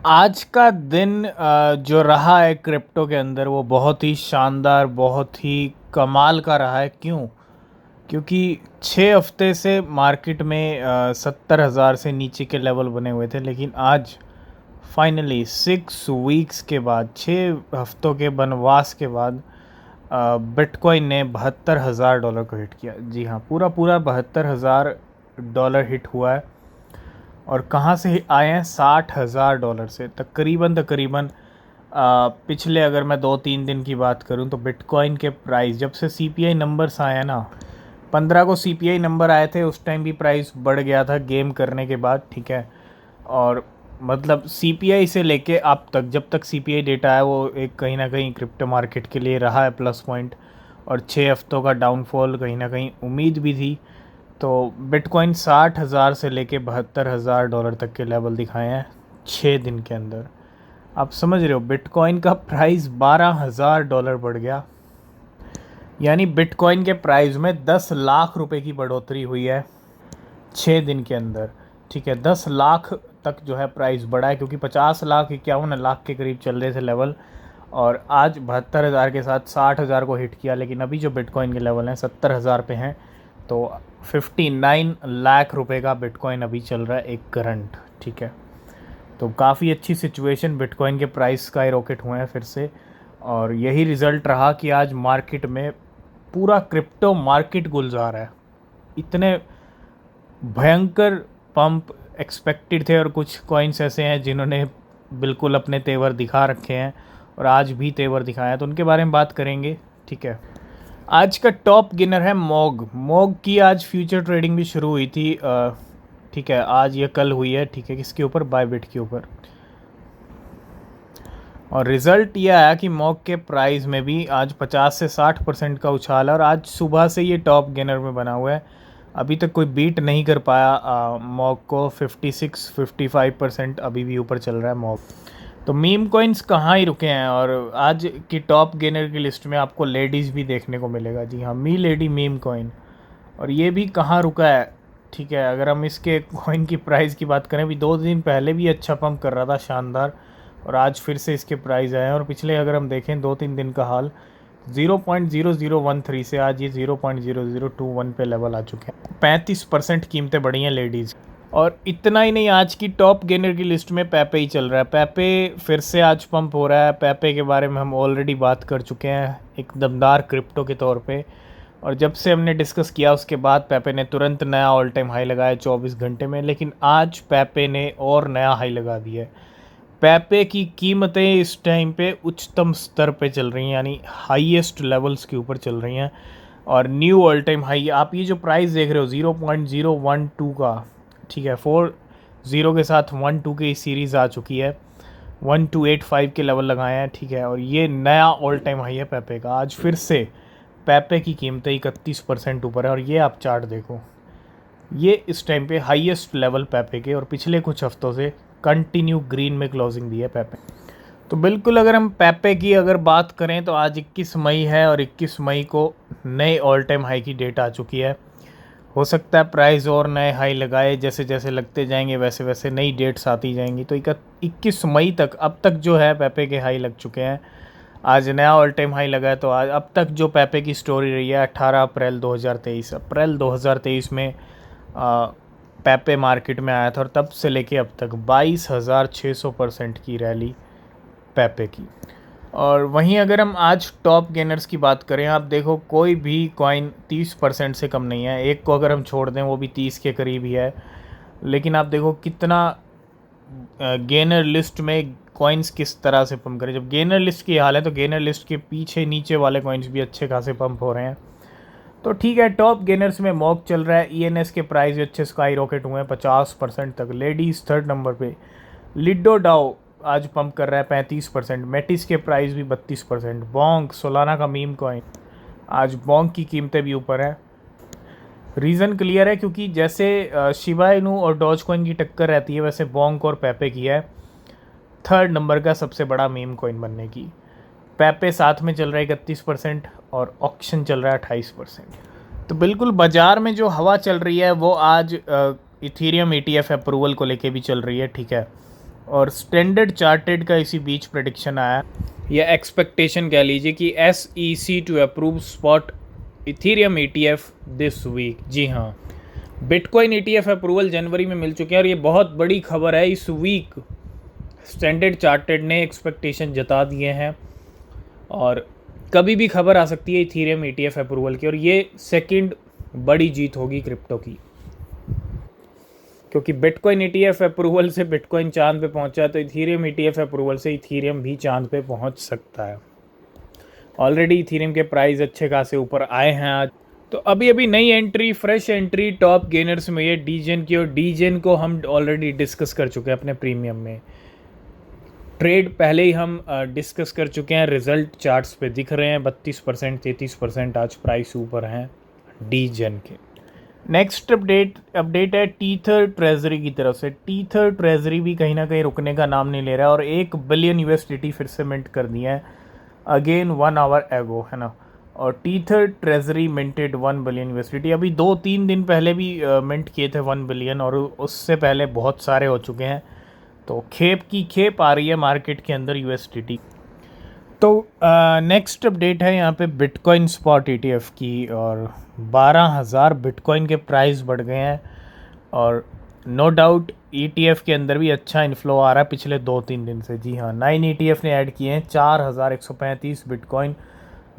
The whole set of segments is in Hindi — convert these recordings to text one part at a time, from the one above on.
आज का दिन जो रहा है क्रिप्टो के अंदर वो बहुत ही शानदार, बहुत ही कमाल का रहा है। क्यों? क्योंकि 6 हफ्ते से मार्केट में 70,000 से नीचे के लेवल बने हुए थे, लेकिन आज फाइनली 6 वीक्स के बाद, 6 हफ्तों के वनवास के बाद बिटकॉइन ने $72,000 को हिट किया। जी हाँ, पूरा पूरा $72,000 हिट हुआ है। और कहाँ से आए हैं? $60,000 से। तकरीबन तकरीबन पिछले, अगर मैं 2-3 दिन की बात करूं, तो बिटकॉइन के प्राइस जब से सीपीआई नंबर्स आए हैं ना, 15 को सीपीआई नंबर आए थे, उस टाइम भी प्राइस बढ़ गया था गेम करने के बाद, ठीक है। और मतलब सीपीआई से लेके अब तक, जब तक सीपीआई डेटा है, वो एक कहीं ना कहीं क्रिप्टो मार्केट के लिए रहा है प्लस पॉइंट। और 6 हफ्तों का डाउनफॉल कहीं ना कहीं उम्मीद भी थी। तो बिटकॉइन 60,000 से लेके $72,000 तक के लेवल दिखाए हैं 6 दिन के अंदर। आप समझ रहे हो, बिटकॉइन का प्राइस $12,000 बढ़ गया। यानी बिटकॉइन के प्राइस में 10 लाख रुपए की बढ़ोतरी हुई है 6 दिन के अंदर, ठीक है। 10 लाख तक जो है प्राइस बढ़ा है, क्योंकि 50 लाख 51 लाख के करीब चल रहे थे लेवल, और आज 72,000 के साथ 60,000 को हिट किया। लेकिन अभी जो बिटकॉइन के लेवल हैं 70,000 पे हैं। तो 59 लाख रुपए का बिटकॉइन अभी चल रहा है एक करंट, ठीक है। तो काफ़ी अच्छी सिचुएशन, बिटकॉइन के प्राइस का रॉकेट हुए हैं फिर से। और यही रिज़ल्ट रहा कि आज मार्केट में पूरा क्रिप्टो मार्केट गुलजार है। इतने भयंकर पंप एक्सपेक्टेड थे, और कुछ कॉइन्स ऐसे हैं जिन्होंने बिल्कुल अपने तेवर दिखा रखे हैं और आज भी तेवर दिखाए हैं, तो उनके बारे में बात करेंगे, ठीक है। आज का टॉप गेनर है मॉग। मॉग की आज फ्यूचर ट्रेडिंग भी शुरू हुई थी, ठीक है। आज ये कल हुई है, ठीक है। किसके ऊपर? बायबिट के ऊपर। और रिज़ल्ट ये आया कि मॉग के प्राइस में भी आज 50 से 60% का उछाल है, और आज सुबह से ये टॉप गेनर में बना हुआ है। अभी तक कोई बीट नहीं कर पाया मॉग को। 56-55% अभी भी ऊपर चल रहा है मॉग। तो मीम कॉइन्स कहाँ ही रुके हैं, और आज की टॉप गेनर की लिस्ट में आपको लेडीज़ भी देखने को मिलेगा। जी हाँ, मी लेडी मीम कॉइन। और ये भी कहाँ रुका है, ठीक है। अगर हम इसके कॉइन की प्राइस की बात करें, अभी 2 दिन पहले भी अच्छा पंप कर रहा था, शानदार, और आज फिर से इसके प्राइस आए हैं। और पिछले अगर हम देखें 2-3 दिन का हाल, 0.0013 से आज ये 0.0021 पे लेवल आ चुके हैं। 35% कीमतें बढ़ी हैं लेडीज़। और इतना ही नहीं, आज की टॉप गेनर की लिस्ट में पेपे ही चल रहा है। पेपे फिर से आज पंप हो रहा है। पेपे के बारे में हम ऑलरेडी बात कर चुके हैं एक दमदार क्रिप्टो के तौर पे। और जब से हमने डिस्कस किया, उसके बाद पेपे ने तुरंत नया ऑल टाइम हाई लगाया 24 घंटे में। लेकिन आज पेपे ने और नया हाई लगा दिया है। पेपे की कीमतें इस टाइम पे उच्चतम स्तर पे चल रही हैं, यानी हाईएस्ट लेवल्स के ऊपर चल रही हैं। और न्यू ऑल टाइम हाई, आप ये जो प्राइस देख रहे हो 0.012 का, ठीक है, 40 के साथ 12 की सीरीज़ आ चुकी है। 1285 के लेवल लगाए हैं, ठीक है। और ये नया ऑल टाइम हाई है पेपे का। आज फिर से पेपे की कीमतें 31% ऊपर है। और ये आप चार्ट देखो, ये इस टाइम पे हाईएस्ट लेवल पेपे के, और पिछले कुछ हफ्तों से कंटिन्यू ग्रीन में क्लोजिंग दी है पेपे। तो बिल्कुल, अगर हम पेपे की अगर बात करें, तो आज 21 मई है, और 21 मई को नए ऑल टाइम हाई की डेट आ चुकी है। हो सकता है प्राइस और नए हाई लगाए, जैसे जैसे लगते जाएंगे वैसे वैसे नई डेट्स आती जाएंगी। तो 21 मई तक अब तक जो है पेपे के हाई लग चुके हैं। आज नया ऑल टाइम हाई लगा है। तो आज अब तक जो पेपे की स्टोरी रही है, 18 अप्रैल 2023, अप्रैल 2023 में पेपे मार्केट में आया था, और तब से लेके अब तक 22,600% की रैली पेपे की। और वहीं अगर हम आज टॉप गेनर्स की बात करें, आप देखो कोई भी कॉइन 30% से कम नहीं है। एक को अगर हम छोड़ दें, वो भी 30 के करीब ही है। लेकिन आप देखो कितना गेनर लिस्ट में कॉइन्स किस तरह से पंप करें। जब गेनर लिस्ट की हाल है, तो गेनर लिस्ट के पीछे नीचे वाले कॉइन्स भी अच्छे खासे पंप हो रहे हैं। तो ठीक है, टॉप गेनर्स में मॉक चल रहा है। ईएनएस के प्राइस अच्छे स्काई रॉकेट हुए हैं 50% तक। लेडीज़ थर्ड नंबर पे। लिडो डाओ आज पंप कर रहा है 35%। मेटिस के प्राइस भी 32%। बोंक, सोलाना का मीम कॉइन, आज बोंक की कीमतें भी ऊपर है। रीज़न क्लियर है, क्योंकि जैसे शिबा इनू और डॉज कॉइन की टक्कर रहती है, वैसे बोंक और पेपे की है थर्ड नंबर का सबसे बड़ा मीम कॉइन बनने की। पेपे साथ में चल रहा है 31%, और ऑक्शन चल रहा है 28%। तो बिल्कुल बाज़ार में जो हवा चल रही है, वो आज इथीरियम ETF अप्रूवल को लेके भी चल रही है, ठीक है। और स्टैंडर्ड चार्टेड का इसी बीच प्रेडिक्शन आया या एक्सपेक्टेशन कह लीजिए कि SEC to approve spot Ethereum ETF this week. जी हाँ, बिटकॉइन ETF अप्रूवल जनवरी में मिल चुके हैं और ये बहुत बड़ी खबर है। इस वीक स्टैंडर्ड चार्टेड ने एक्सपेक्टेशन जता दिए हैं और कभी भी खबर आ सकती है इथीरियम ETF अप्रूवल की, और ये सेकंड बड़ी जीत होगी क्रिप्टो की, क्योंकि बिटकॉइन ETF अप्रूवल से बिटकॉइन चांद पे पहुंचा, तो इथीरियम ETF अप्रूवल से इथीरियम भी चांद पे पहुंच सकता है। ऑलरेडी इथीरियम के प्राइस अच्छे खासे ऊपर आए हैं आज। तो अभी नई entry, fresh entry top gainers में ये डीजेन की, और डीजेन को हम ऑलरेडी डिस्कस कर चुके हैं अपने प्रीमियम में। ट्रेड पहले ही हम डिस्कस कर चुके हैं, रिजल्ट चार्ट्स पे दिख रहे हैं। 32%, 33% आज प्राइस ऊपर हैं डीजेन के। नेक्स्ट अपडेट है टीथर ट्रेजरी की तरफ से। टीथर ट्रेजरी भी कहीं ना कहीं रुकने का नाम नहीं ले रहा है और $1 बिलियन USDT फिर से मिंट कर दिया है अगेन 1 आवर एगो, है ना। और Tether treasury minted 1 billion USDT। अभी 2-3 दिन पहले भी मिंट किए थे 1 बिलियन, और उससे पहले बहुत सारे हो चुके हैं। तो खेप की खेप आ रही है मार्केट के अंदर USDT। तो नेक्स्ट अपडेट है यहाँ पे बिटकॉइन स्पॉट ETF की, और 12,000 बिटकॉइन के प्राइस बढ़ गए हैं। और नो डाउट ETF के अंदर भी अच्छा इन्फ्लो आ रहा है पिछले 2-3 दिन से। जी हाँ, 9 ETF ने ऐड किए हैं, 4,135 बिटकॉइन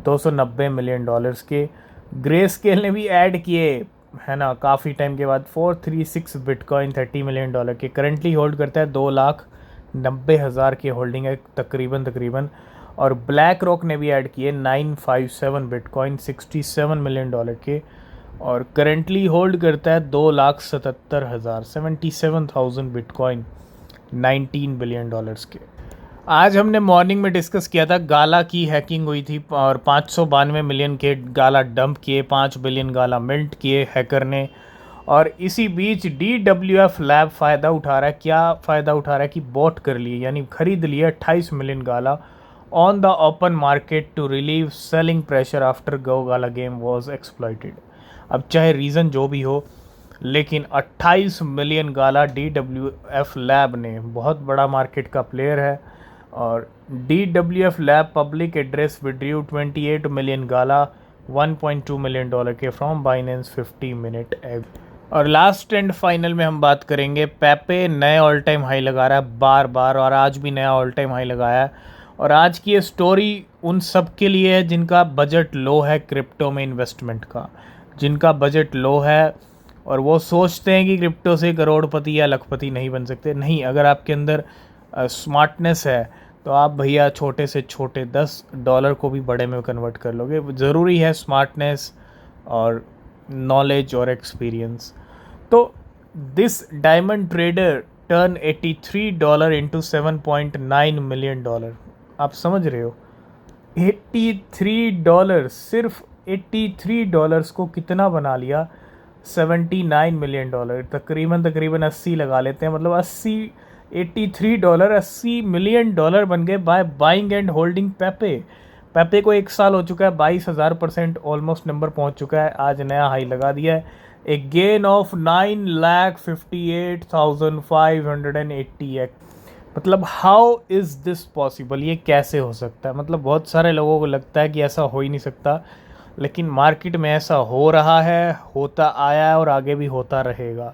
$290 मिलियन के। ग्रे स्केल ने भी ऐड किए, है ना, काफ़ी टाइम के बाद 436 बिटकॉइन $30 मिलियन के। करेंटली होल्ड करता है 2,90,000 की होल्डिंग है तकरीबन। और ब्लैक रॉक ने भी ऐड किए 957 बिटकॉइन $67 मिलियन के, और करेंटली होल्ड करता है 2,77,000 77,000 बिटकॉइन $19 बिलियन के। आज हमने मॉर्निंग में डिस्कस किया था गाला की हैकिंग हुई थी और 592 मिलियन के गाला डंप किए, 5 बिलियन गाला मिल्ट किए हैकर ने। और इसी बीच DWF लैब फ़ायदा उठा रहा है। क्या फ़ायदा उठा रहा है कि बॉट कर लिए, यानी ख़रीद लिए 28 million gala on the open market to relieve selling pressure after go gala game was exploited. अब चाहे रीज़न जो भी हो, लेकिन 28 मिलियन गाला DWF लैब ने, बहुत बड़ा मार्केट का प्लेयर है। और DWF lab public address withdrew 28 million Gala $1.2 million के फ्रॉम बाइनेंस 50 मिनट एग। और लास्ट एंड फाइनल में हम बात करेंगे, पेपे नए ऑल टाइम हाई लगा रहा है बार, और आज भी नया ऑल टाइम हाई लगाया है। और आज की ये स्टोरी उन सब के लिए है जिनका बजट लो है क्रिप्टो में इन्वेस्टमेंट का, जिनका बजट लो है और वो सोचते हैं कि क्रिप्टो से करोड़पति या लखपति नहीं बन सकते। नहीं, अगर आपके अंदर स्मार्टनेस है तो आप भैया छोटे से छोटे $10 को भी बड़े में कन्वर्ट कर लोगे। ज़रूरी है स्मार्टनेस और नॉलेज और एक्सपीरियंस। तो this diamond trader turn $83 into $7.9 million. आप समझ रहे हो, $83, सिर्फ $83 को कितना बना लिया, $79 मिलियन। तकरीबन 80 लगा लेते हैं, मतलब $83 $80 मिलियन बन गए बाय बाइंग एंड होल्डिंग पेपे को 1 साल हो चुका है, 22,000% ऑलमोस्ट नंबर पहुंच चुका है। आज नया हाई लगा दिया है, एक गेन ऑफ 9,58,580। मतलब हाउ इज़ दिस पॉसिबल, ये कैसे हो सकता है। मतलब बहुत सारे लोगों को लगता है कि ऐसा हो ही नहीं सकता, लेकिन मार्केट में ऐसा हो रहा है, होता आया है और आगे भी होता रहेगा।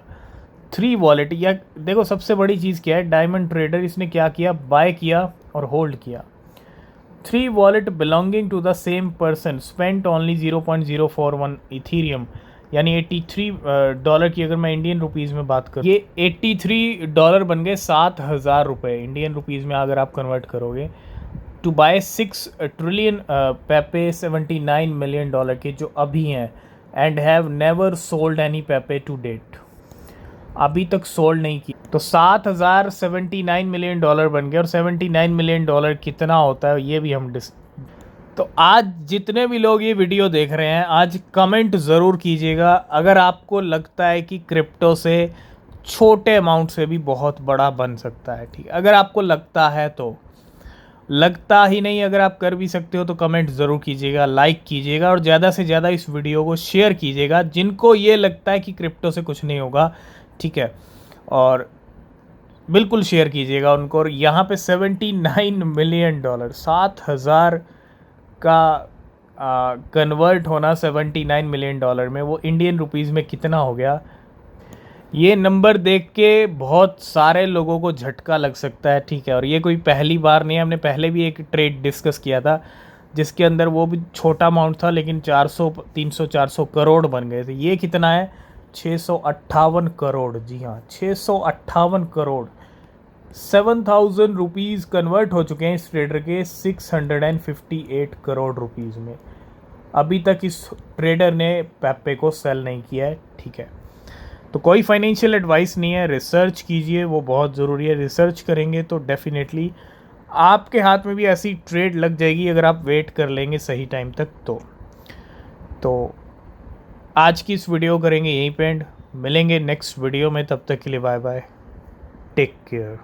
3 वॉलेट, या देखो सबसे बड़ी चीज़ क्या है, डायमंड ट्रेडर इसने क्या किया, बाय किया और होल्ड किया। 3 wallet belonging to the same person spent only 0.041 Ethereum, यानी $83 की अगर मैं इंडियन रुपीज़ में बात करूँ, ये $83 बन गए 7,000 रुपये इंडियन रुपीज़ में अगर आप कन्वर्ट करोगे। To buy 6 trillion Pepe $79 million के जो अभी हैं, and have never sold any Pepe to date, अभी तक सोल्ड नहीं की। तो 7,079 मिलियन डॉलर बन गए। और $79 मिलियन कितना होता है ये भी हम तो आज जितने भी लोग ये वीडियो देख रहे हैं, आज कमेंट ज़रूर कीजिएगा अगर आपको लगता है कि क्रिप्टो से छोटे अमाउंट से भी बहुत बड़ा बन सकता है। ठीक, अगर आपको लगता है तो, लगता ही नहीं, अगर आप कर भी सकते हो तो कमेंट ज़रूर कीजिएगा, लाइक कीजिएगा और ज़्यादा से ज़्यादा इस वीडियो को शेयर कीजिएगा जिनको ये लगता है कि क्रिप्टो से कुछ नहीं होगा। ठीक है, और बिल्कुल शेयर कीजिएगा उनको। और यहाँ पे $79 मिलियन, 7,000 का कन्वर्ट होना $79 मिलियन में, वो इंडियन रुपीज़ में कितना हो गया। ये नंबर देख के बहुत सारे लोगों को झटका लग सकता है, ठीक है। और ये कोई पहली बार नहीं है, हमने पहले भी एक ट्रेड डिस्कस किया था जिसके अंदर वो भी छोटा अमाउंट था लेकिन 300-400 करोड़ बन गए थे। ये कितना है, 658 करोड़। जी हाँ, 658 करोड़, 7,000 रुपीज़ कन्वर्ट हो चुके हैं इस ट्रेडर के 658 करोड़ रुपीज़ में। अभी तक इस ट्रेडर ने पेप्पे को सेल नहीं किया है, ठीक है। तो कोई फाइनेंशियल एडवाइस नहीं है, रिसर्च कीजिए, वो बहुत ज़रूरी है। रिसर्च करेंगे तो डेफिनेटली आपके हाथ में भी ऐसी ट्रेड लग जाएगी अगर आप वेट कर लेंगे सही टाइम तक। तो आज की इस वीडियो करेंगे यहीं पे एंड, मिलेंगे नेक्स्ट वीडियो में, तब तक के लिए बाय बाय, टेक केयर।